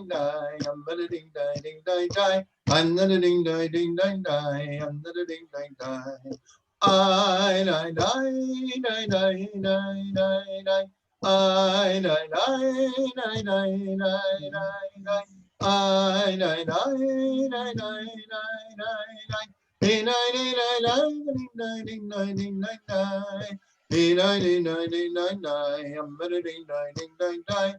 die, another ding die, ding die die, another ding die, ding die die, another ding die die. I die die die die die die die. I die die die die die die die. I die die die die die die die. Ding die ding die ding die ding die die. Ding die ding die ding die die. I'm better ding die ding die die.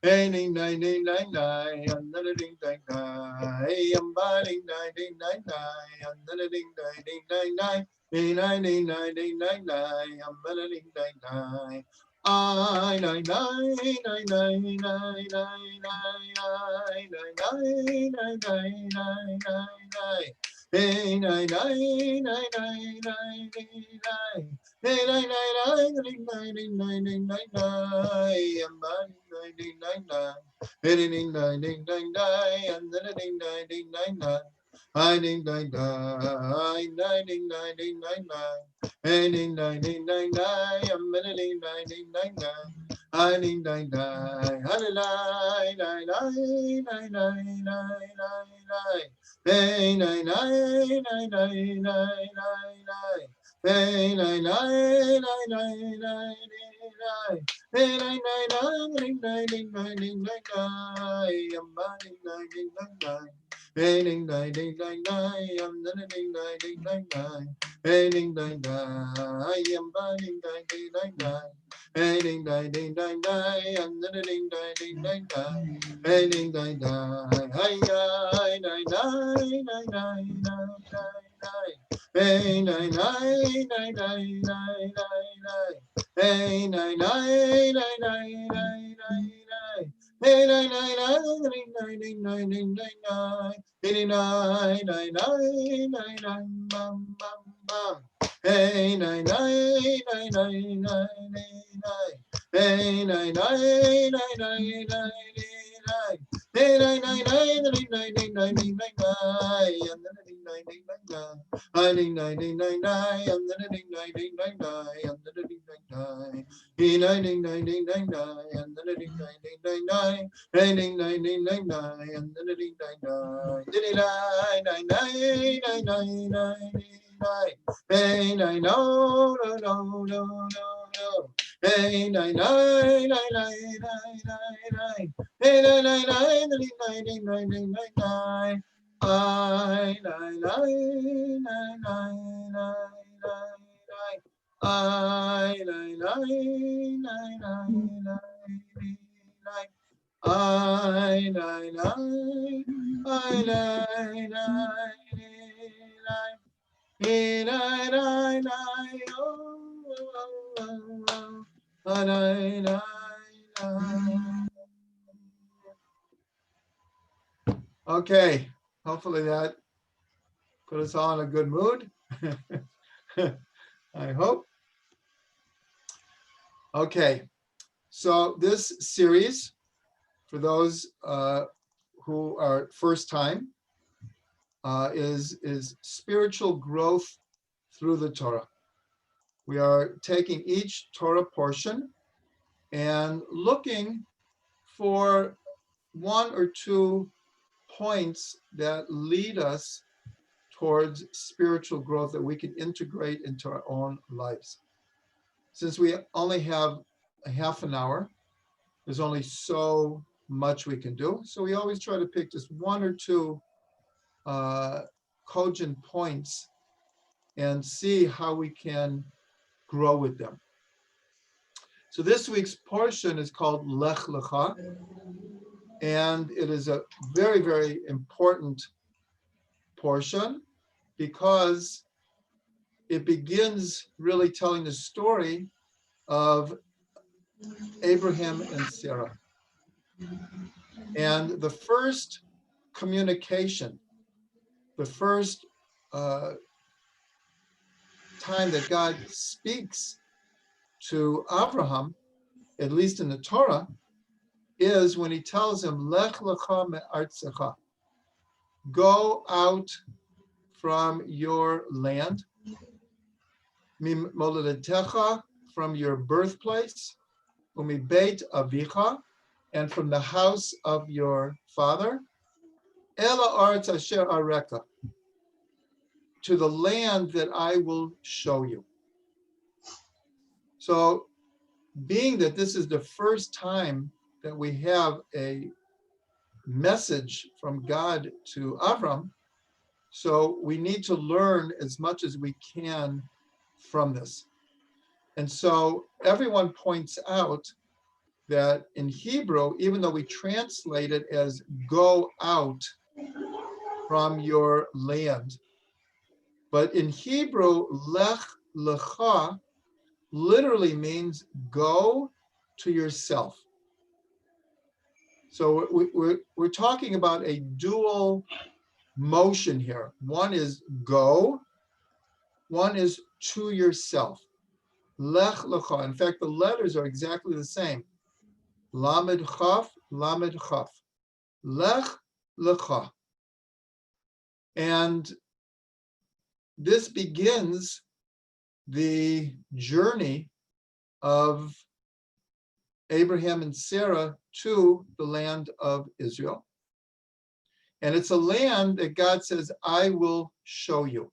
Hey ding die ding die die. Another ding die die. Hey I'm ding die ding die die. Another ding die ding die die. Ding die ding die ding die die. I'm better ding die die. I die die die die die die die die die die die die. Hey, nine, nine, nine, nine, nine, nine. Hey, nine, nine, nine, nine, nine, nine, nine, nine. I'm nine, nine, nine, nine. Hey, ding, nine, ding, nine, nine. And then a ding, nine, ding, nine, nine. I ding, nine, nine, nine, ding, nine, ding, nine, nine. Hey, ding, nine, ding, nine, nine. I'm a ding, nine, ding, nine, nine. I ding, nine, nine. Nine, nine, nine, nine, nine, nine, nine. Hey, nine, nine, nine, nine, nine, nine. Hey, nine, nine, nine, nine, nine. Hey, nine, nine, nine, nine, nine, nine, nine, nine. I'm nine, nine, nine, nine. Hey, ding, nine, ding, nine, nine. I'm nine, ding, nine, ding, nine, nine. Hey, ding, nine, nine. I'm nine, nine, ding, nine, nine. Hey, ding, nine, ding, nine, nine. I'm nine, ding, nine, ding, nine, nine. Hey, ding, nine, nine. Hey, nine, nine, nine, nine, nine, nine, nine. Hey, nine, nine, nine, nine, nine, nine. Hey, nine, nine, nine, nine, nine, nine. Hey, nine, nine, nine, nine, nine, nine, nine, nine. Hey, nine, nine, nine, nine, nine, bam, bam, bam. Hey, nine, nine, nine, nine, nine, nine. Hey, nine, nine, nine, nine, nine. Hey, nine, nine, nine, nine, nine, nine, nine, nine, nine, nine. And then a ding, nine, ding, nine, nine. I ding, nine, ding, nine, nine. And then a ding, nine, ding, nine, nine. And then a ding, nine, nine. Hey, nine, ding, nine, ding, nine, nine. And then a ding, nine, ding, nine, nine. Hey, ding, nine, ding, nine, nine. And then a ding, nine, nine. Ding, nine, nine, nine, nine, nine, nine, nine. Hey, nine, no, no, no, no, no, no. Hey, nine, nine, nine, nine, nine, nine, nine. Hey, nine, nine, nine, nine, nine, nine, nine, nine, nine. I, nine, nine, nine, nine, nine, nine. I, nine, nine, nine, nine, nine, nine. I, nine, nine, I, nine, nine, nine. Hey, nine, nine, nine, oh, oh, oh, oh, nine, nine, nine. Okay, hopefully that put us all in a good mood. I hope. Okay, so this series, for those who are first time, is spiritual growth through the Torah. We are taking each Torah portion and looking for one or two points that lead us towards spiritual growth that we can integrate into our own lives. Since we only have a half an hour, there's only so much we can do. So we always try to pick just one or two cogent points and see how we can grow with them. So this week's portion is called Lech Lecha, and it is a very, very important portion because it begins really telling the story of Abraham and Sarah. And the first communication, the first time that God speaks to Abraham, at least in the Torah, is when he tells him, Lech Lecha me'artzecha, go out from your land, mimoladetecha, from your birthplace, umibeit avicha, and from the house of your father, Ela Aretz Asher Areka, to the land that I will show you. So, being that this is the first time that we have a message from God to Avram, so we need to learn as much as we can from this. And so everyone points out that in Hebrew, even though we translate it as go out from your land, but in Hebrew, Lech Lecha literally means go to yourself. So we're talking about a dual motion here. One is go, one is to yourself. Lech Lecha. In fact, the letters are exactly the same. Lamed Chaf, Lamed Chaf. Lech Lecha. And this begins the journey of Abraham and Sarah to the land of Israel. And it's a land that God says, I will show you.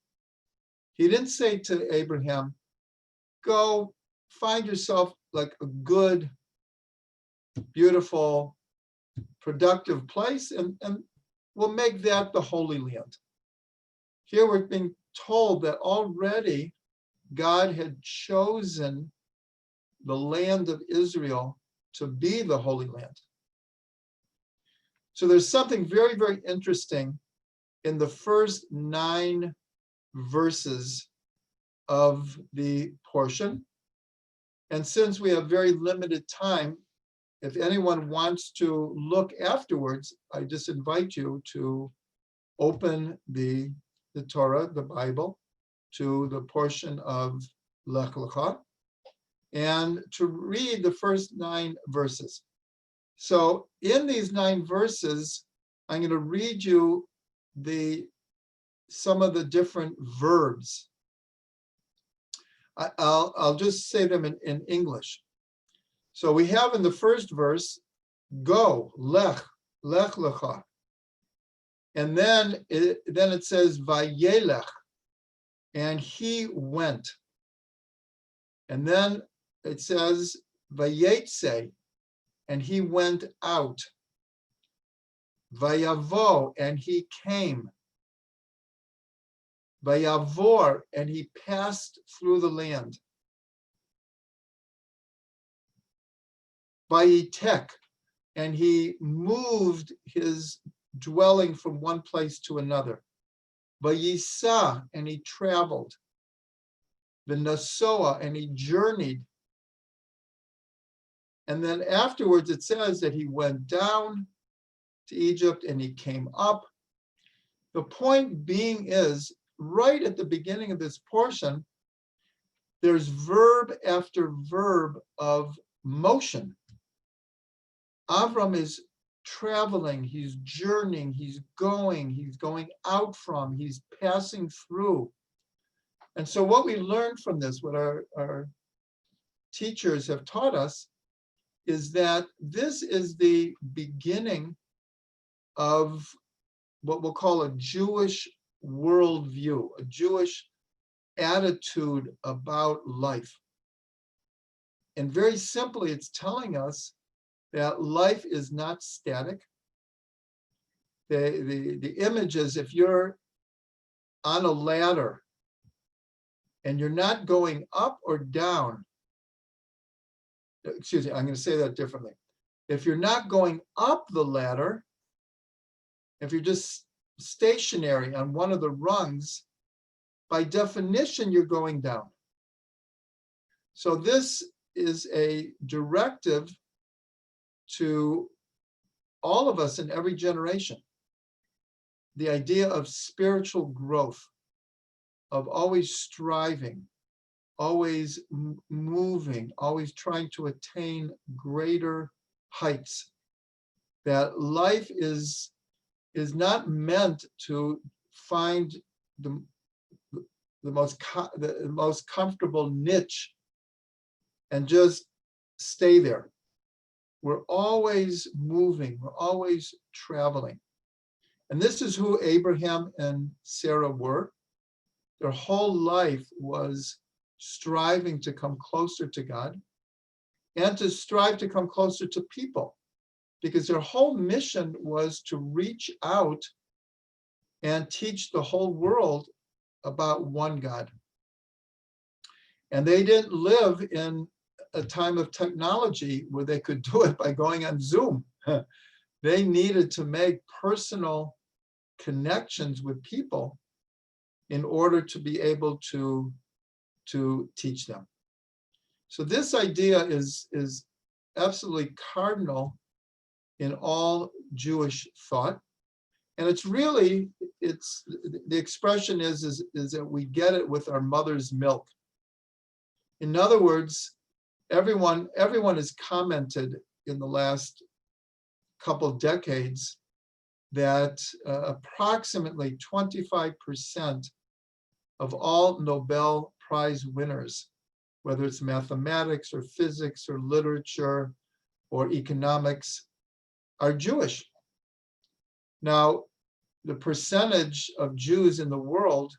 He didn't say to Abraham, go find yourself like a good, beautiful, productive place, and we'll make that the Holy Land. Here we're being told that already God had chosen the land of Israel to be the Holy Land. So there's something very, very interesting in the first 9 verses of the portion. And since we have very limited time, if anyone wants to look afterwards, I just invite you to open the Torah, the Bible, to the portion of Lech Lecha, and to read the first 9 verses. So in these 9 verses, I'm going to read you some of the different verbs. I'll just say them in English. So we have in the first verse, go, Lech Lecha. And then it says, Vayelech, and he went. And then it says, Vayetze, and he went out. Vayavo, and he came. Vayavor, and he passed through the land. Vayitek, and he moved his dwelling from one place to another. Vayisa, and he traveled. V'nasoa, and he journeyed. And then afterwards it says that he went down to Egypt and he came up. The point being is, right at the beginning of this portion, there's verb after verb of motion. Avram is traveling, he's journeying, he's going out from, he's passing through. And so what we learned from this, what our teachers have taught us, is that this is the beginning of what we'll call a Jewish worldview, a Jewish attitude about life. And very simply, it's telling us that life is not static. The image is, if you're on a ladder and you're not going up or down, excuse me, I'm going to say that differently. If you're not going up the ladder, if you're just stationary on one of the rungs, by definition, you're going down. So this is a directive to all of us in every generation. The idea of spiritual growth, of always striving, always moving, always trying to attain greater heights. That life is not meant to find the most comfortable niche and just stay there. We're always moving, we're always traveling. And this is who Abraham and Sarah were. Their whole life was striving to come closer to God and to strive to come closer to people, because their whole mission was to reach out and teach the whole world about one God. And they didn't live in a time of technology where they could do it by going on Zoom. They needed to make personal connections with people in order to be able to teach them. So this idea is absolutely cardinal in all Jewish thought. And it's really, the expression is that we get it with our mother's milk. In other words, everyone has commented in the last couple of decades that approximately 25% of all Nobel Prize winners, whether it's mathematics or physics or literature or economics, are Jewish. Now, the percentage of Jews in the world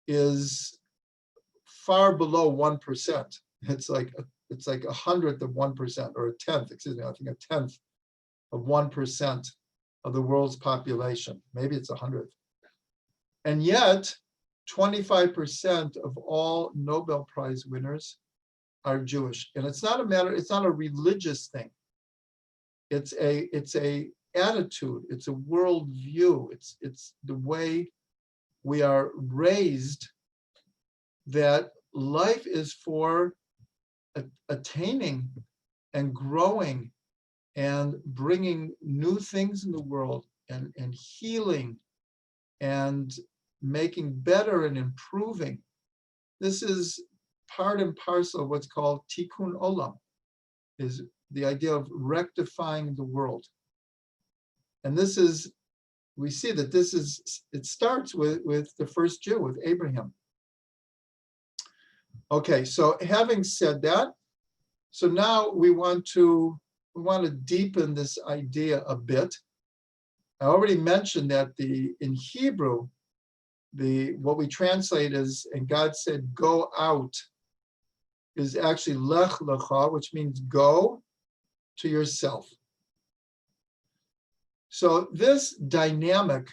is far below 1%. It's like a 100th of 1%, or a tenth, excuse me, I think a tenth of 1% of the world's population. Maybe it's 100th. And yet, 25% of all Nobel Prize winners are Jewish. And it's not a religious thing. It's a attitude, it's a worldview, it's the way we are raised, that life is for attaining and growing and bringing new things in the world, and healing and making better and improving. This is part and parcel of what's called tikkun olam, is the idea of rectifying the world. And this is, we see that this is, it starts with the first Jew, with Abraham. Okay, so having said that, so now we want to deepen this idea a bit. I already mentioned that in Hebrew, what we translate as, and God said, go out, is actually Lech Lecha, which means go to yourself. So this dynamic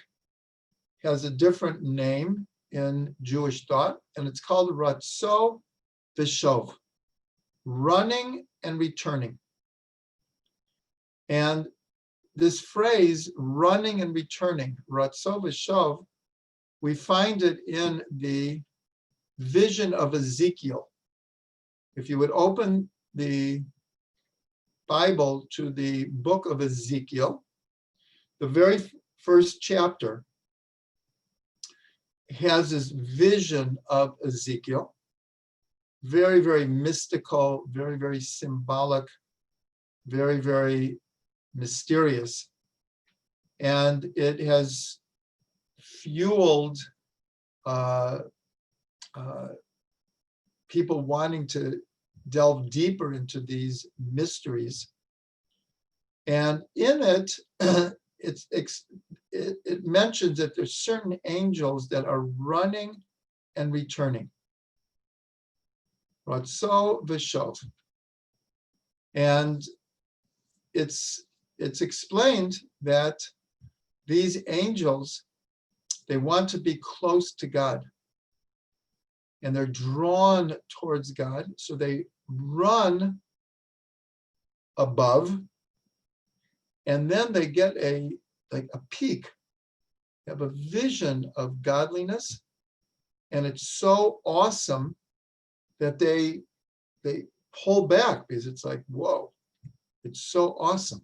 has a different name in Jewish thought, and it's called Ratzo V'Shov, running and returning. And this phrase, running and returning, Ratzo V'Shov, we find it in the vision of Ezekiel. If you would open the Bible to the book of Ezekiel, the very first chapter has this vision of Ezekiel, very, very mystical, very, very symbolic, very, very mysterious. And it has fueled people wanting to delve deeper into these mysteries. And in it, it mentions that there's certain angels that are running and returning. Ratzo V'Shov. And it's explained that these angels, they want to be close to God, and they're drawn towards God, so they run above, and then they get a peak, they have a vision of godliness, and it's so awesome that they pull back, because it's like, whoa, it's so awesome.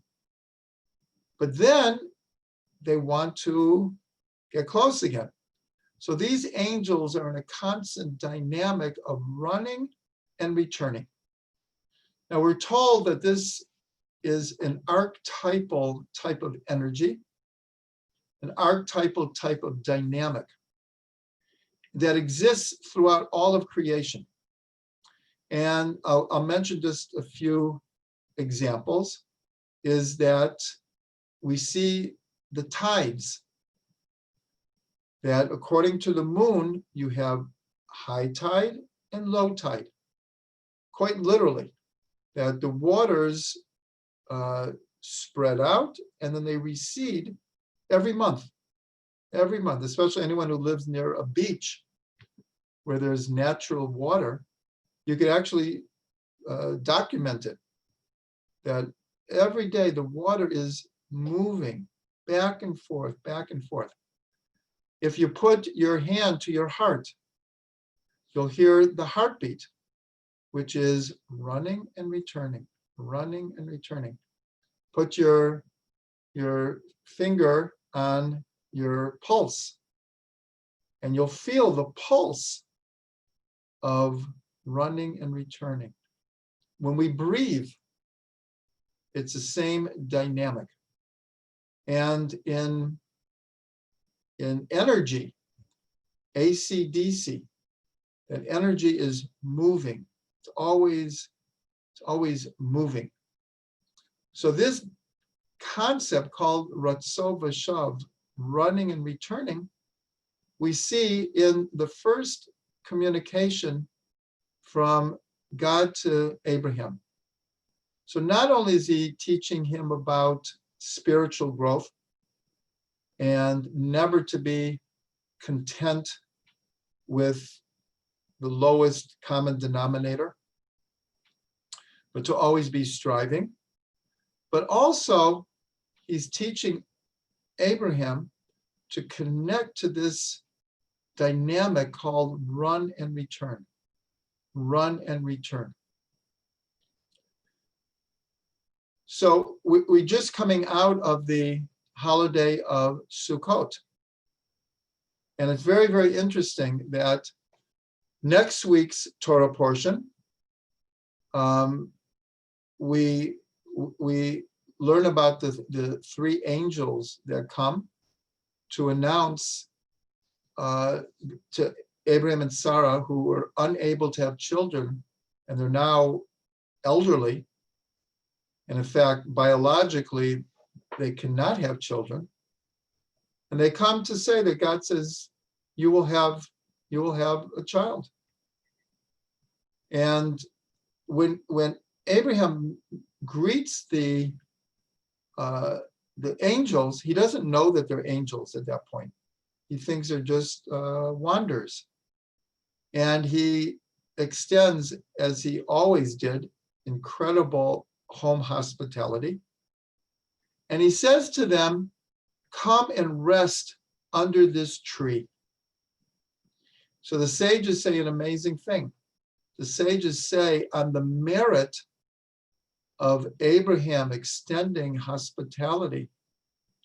But then they want to get close again. So these angels are in a constant dynamic of running and returning. Now we're told that this is an archetypal type of energy, an archetypal type of dynamic that exists throughout all of creation. And I'll mention just a few examples. is that we see the tides, that according to the moon, you have high tide and low tide. Quite literally, that the waters spread out and then they recede every month, especially anyone who lives near a beach where there's natural water. You could actually document it, that every day the water is moving back and forth, back and forth. If you put your hand to your heart, you'll hear the heartbeat, which is running and returning, running and returning. Put your finger on your pulse, and you'll feel the pulse of running and returning. When we breathe, it's the same dynamic. And in energy, AC/DC, that energy is moving. It's always moving. So this concept called Ratzo V'Shav, running and returning, we see in the first communication from God to Abraham. So not only is he teaching him about spiritual growth and never to be content with the lowest common denominator, but to always be striving, but also he's teaching Abraham to connect to this dynamic called run and return. Run and return. So we're just coming out of the holiday of Sukkot. And it's very, very interesting that next week's Torah portion, we learn about the three angels that come to announce to Abraham and Sarah, who were unable to have children, and they're now elderly. And in fact, biologically, they cannot have children. And they come to say that God says, you will have a child. And when Abraham greets the angels, he doesn't know that they're angels at that point. He thinks they're just wanderers. And he extends, as he always did, incredible home hospitality. And he says to them, come and rest under this tree. So the sages say an amazing thing. The sages say, on the merit of Abraham extending hospitality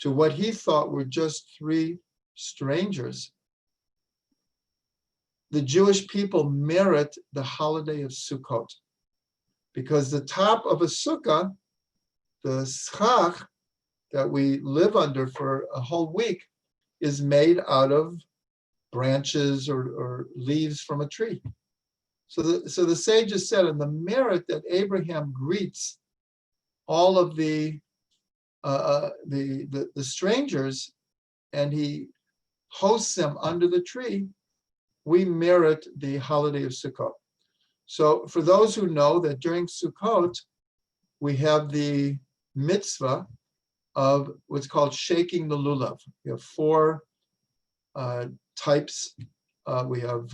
to what he thought were just three strangers, the Jewish people merit the holiday of Sukkot, because the top of a sukkah, the schach that we live under for a whole week, is made out of branches or leaves from a tree. So the sages said, in the merit that Abraham greets all of the strangers, and he hosts them under the tree, we merit the holiday of Sukkot. So for those who know that during Sukkot, we have the mitzvah of what's called shaking the lulav. We have four types. We have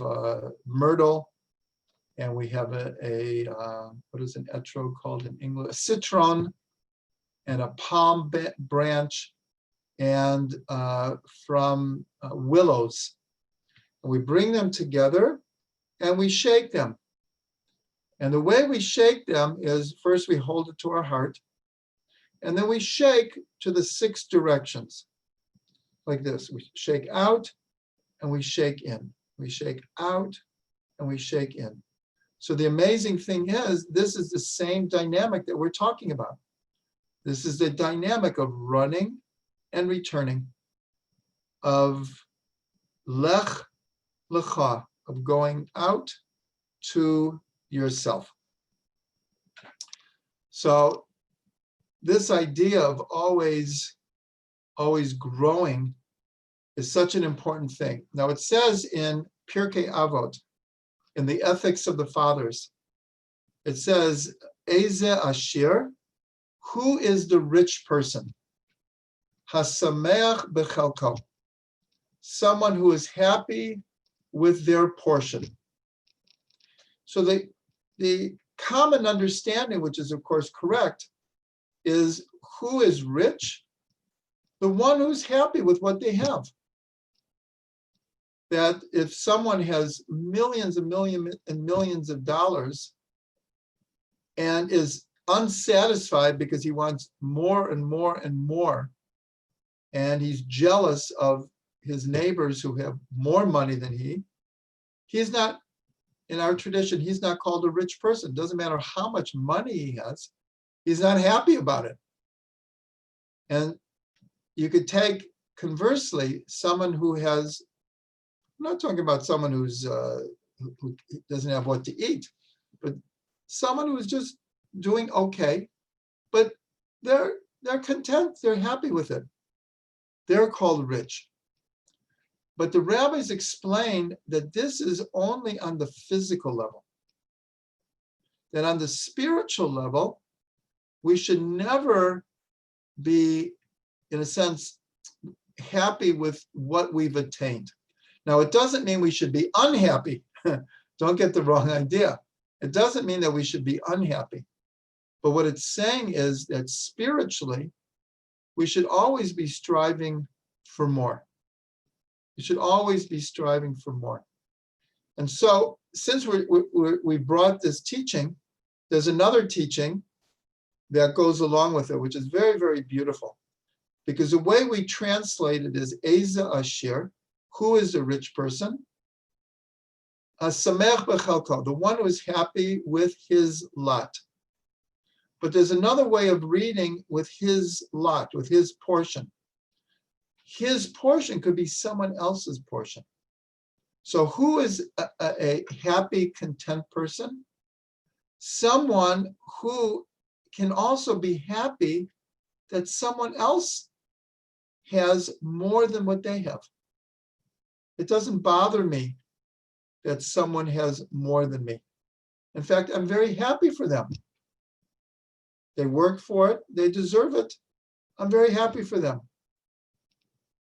myrtle, and we have a what is an etrog called in English? A citron, and a palm branch, and from willows. And we bring them together and we shake them. And the way we shake them is, first we hold it to our heart, and then we shake to the 6 directions, like this. We shake out and we shake in. We shake out and we shake in. So the amazing thing is, this is the same dynamic that we're talking about. This is the dynamic of running and returning, of Lech Lecha, of going out to yourself. So this idea of always growing is such an important thing. Now it says in Pirkei Avot, in the Ethics of the Fathers, it says, Eze Ashir, who is the rich person? Hasameach bechelko, someone who is happy with their portion. So the common understanding, which is of course correct, is who is rich? The one who's happy with what they have. That if someone has millions and millions of dollars and is unsatisfied because he wants more and more and more, and he's jealous of his neighbors who have more money than he's not, in our tradition, he's not called a rich person. Doesn't matter how much money he has, he's not happy about it. And you could take, conversely, someone who has, I'm not talking about someone who doesn't have what to eat, but someone who's just doing okay, but they're content, they're happy with it. They're called rich. But the rabbis explain that this is only on the physical level. That on the spiritual level, we should never be, in a sense, happy with what we've attained. Now, it doesn't mean we should be unhappy. Don't get the wrong idea. It doesn't mean that we should be unhappy. But what it's saying is that spiritually, we should always be striving for more. We should always be striving for more. And so, since we brought this teaching, there's another teaching that goes along with it, which is very, very beautiful. Because the way we translate it is Eza Ashir, who is the rich person? Asamech bechelko, the one who is happy with his lot. But there's another way of reading with his lot, with his portion. His portion could be someone else's portion. So who is a happy, content person? Someone who can also be happy that someone else has more than what they have. It doesn't bother me that someone has more than me. In fact, I'm very happy for them. They work for it, they deserve it. I'm very happy for them.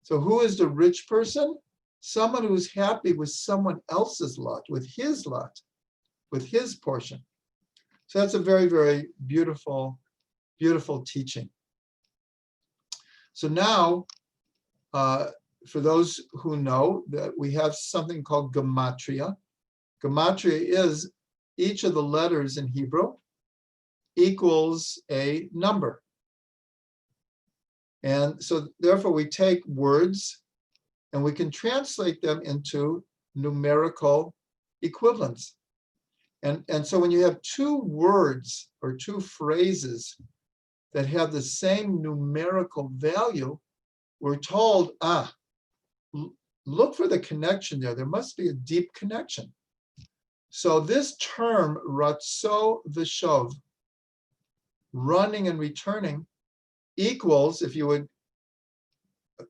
So who is the rich person? Someone who's happy with someone else's lot, with his portion. So that's a very, very beautiful, beautiful teaching. So now, for those who know, that we have something called Gomatria. Gomatria is each of the letters in Hebrew equals a number. And so therefore we take words and we can translate them into numerical equivalents. And so when you have two words or two phrases that have the same numerical value, we're told, look for the connection there. There must be a deep connection. So this term, ratso v'shov, running and returning, equals, if you would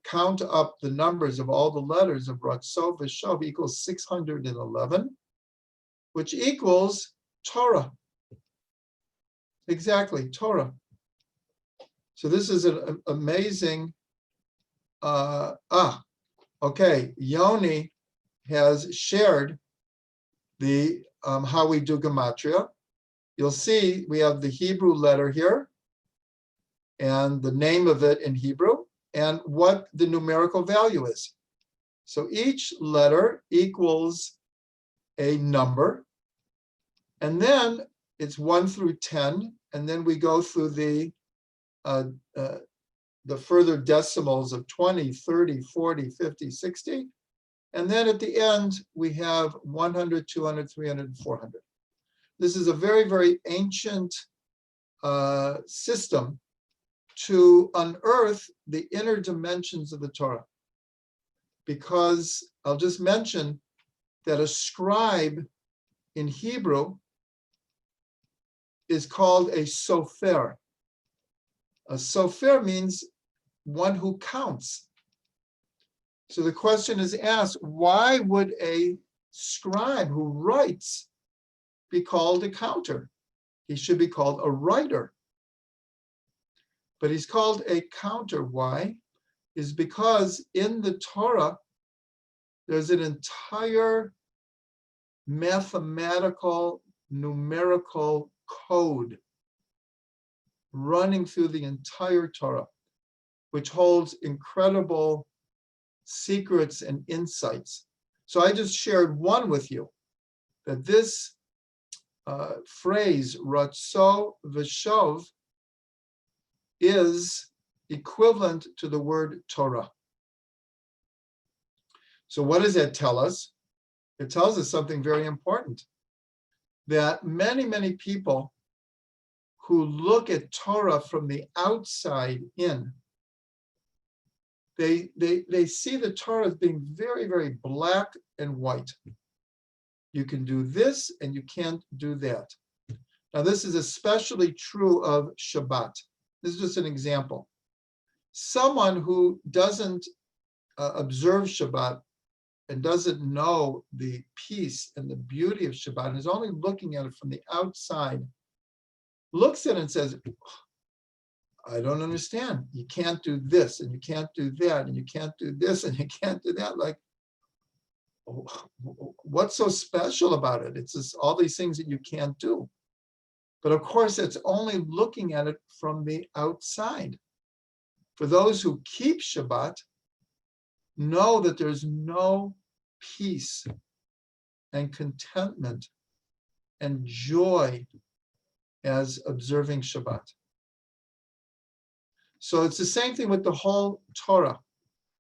count up the numbers of all the letters of ratso v'shov, equals 611, which equals Torah. Exactly, Torah. So this is an amazing, okay, Yoni has shared the how we do Gomatria. You'll see we have the Hebrew letter here and the name of it in Hebrew and what the numerical value is. So each letter equals a number, and then it's 1 through 10, and then we go through the further decimals of 20, 30, 40, 50, 60, and then at the end we have 100, 200, 300, 400. This is a very, very ancient system to unearth the inner dimensions of the Torah. Because I'll just mention that a scribe in Hebrew is called a sofer. A sofer means one who counts. So the question is asked, why would a scribe who writes be called a counter? He should be called a writer. But he's called a counter. Why? Is because in the Torah, there's an entire mathematical, numerical code running through the entire Torah, which holds incredible secrets and insights. So I just shared one with you, that this phrase, ratso v'shov, is equivalent to the word Torah. So what does that tell us? It tells us something very important, that many, many people who look at Torah from the outside in, they see the Torah as being very, very black and white. You can do this and you can't do that. Now, this is especially true of Shabbat. This is just an example. Someone who doesn't observe Shabbat and doesn't know the peace and the beauty of Shabbat and is only looking at it from the outside, looks at it and says, I don't understand. You can't do this and you can't do that and you can't do this and you can't do that. Like, what's so special about it? It's just all these things that you can't do. But of course, it's only looking at it from the outside. For those who keep Shabbat, know that there's no peace and contentment and joy as observing Shabbat. So it's the same thing with the whole Torah.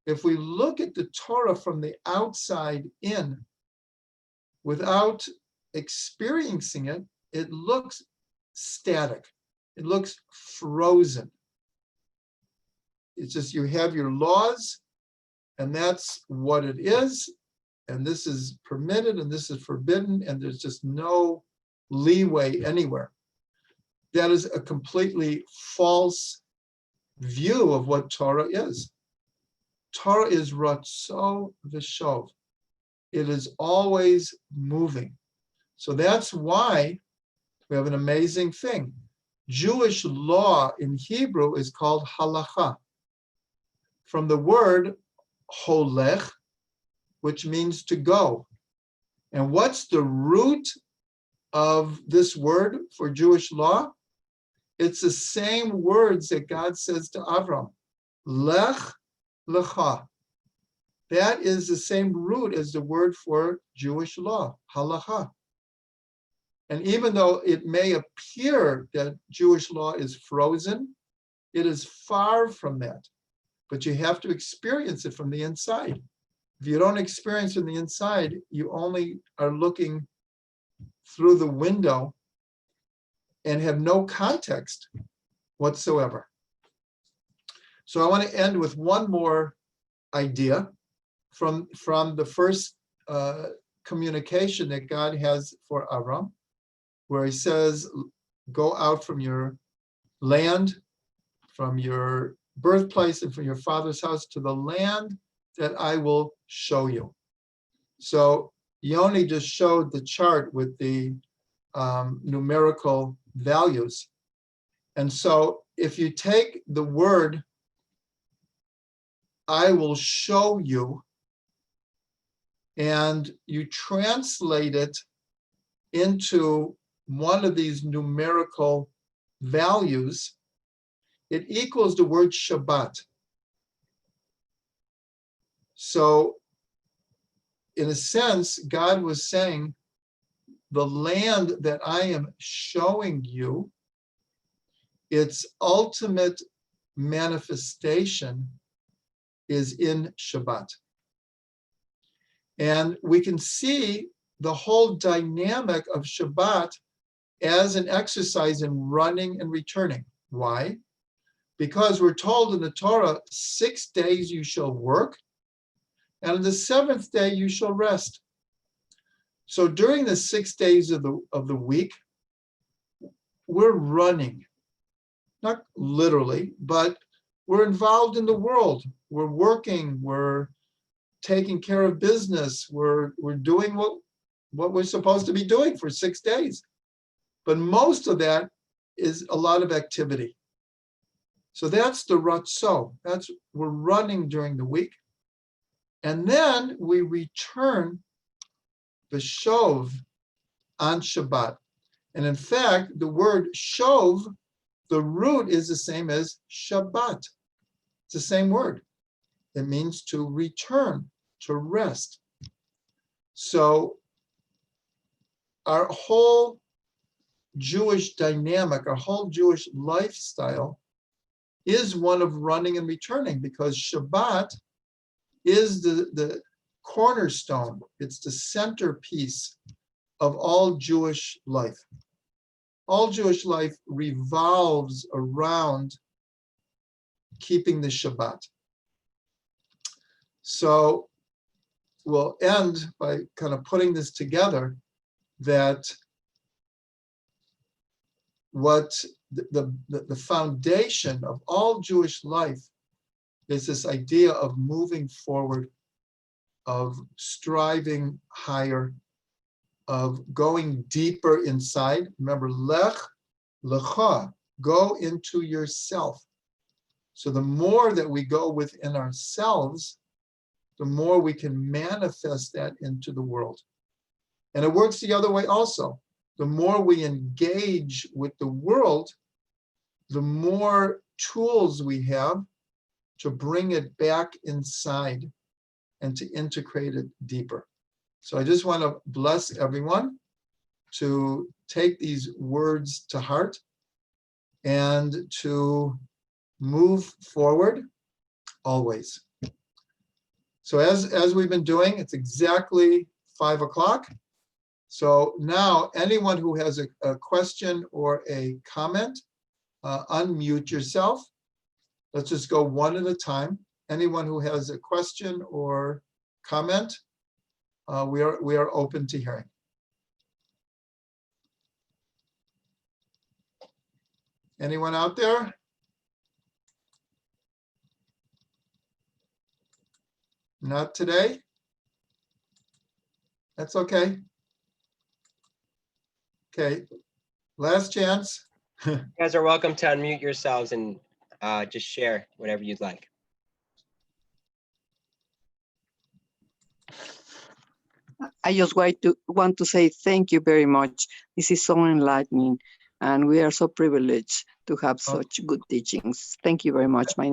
If we look at the Torah from the outside in, without experiencing it, it looks static. It looks frozen. It's just you have your laws, and that's what it is, and this is permitted, and this is forbidden, and there's just no leeway anywhere. That is a completely false view of what Torah is. Torah is ratso v'shov. It is always moving. So that's why we have an amazing thing. Jewish law in Hebrew is called halacha, from the word holech, which means to go. And what's the root of this word for Jewish law? It's the same words that God says to Avram, Lech Lecha. That is the same root as the word for Jewish law, halacha. And even though it may appear that Jewish law is frozen, it is far from that. But you have to experience it from the inside. If you don't experience it from the inside, you only are looking through the window and have no context whatsoever. So I want to end with one more idea from the first communication that God has for Avram, where he says, go out from your land, from your birthplace and from your father's house to the land that I will show you. So Yoni just showed the chart with the numerical values. And so if you take the word, I will show you, and you translate it into one of these numerical values, it equals the word Shabbat. So in a sense, God was saying, the land that I am showing you, its ultimate manifestation is in Shabbat. And we can see the whole dynamic of Shabbat as an exercise in running and returning. Why? Because we're told in the Torah, 6 days you shall work, and on the 7th day you shall rest. So during the 6 days of the week, we're running. not literally, but we're involved in the world. We're working, we're taking care of business, we're doing what we're supposed to be doing for 6 days. But most of that is a lot of activity. So that's the ratso. We're running during the week. And then we return the shov on Shabbat. And in fact, the word shov, the root is the same as Shabbat. It's the same word. It means to return, to rest. So our whole Jewish dynamic, our whole Jewish lifestyle is one of running and returning, because Shabbat is the cornerstone. It's the centerpiece of all Jewish life. All Jewish life revolves around keeping the Shabbat. So we'll end by kind of putting this together, that what the foundation of all Jewish life is this idea of moving forward, of striving higher, of going deeper inside. Remember, Lech Lecha, go into yourself. So the more that we go within ourselves, the more we can manifest that into the world. And it works the other way also. The more we engage with the world, the more tools we have to bring it back inside and to integrate it deeper. So I just want to bless everyone to take these words to heart and to move forward always. So as we've been doing, it's exactly 5 o'clock. So now anyone who has a question or a comment, unmute yourself. Let's just go one at a time. Anyone who has a question or comment, we are open to hearing. Anyone out there? Not today? That's okay. Okay, last chance. You guys are welcome to unmute yourselves and just share whatever you'd like. I just want to say thank you very much. This is so enlightening, and we are so privileged to have such good teachings. Thank you very much. My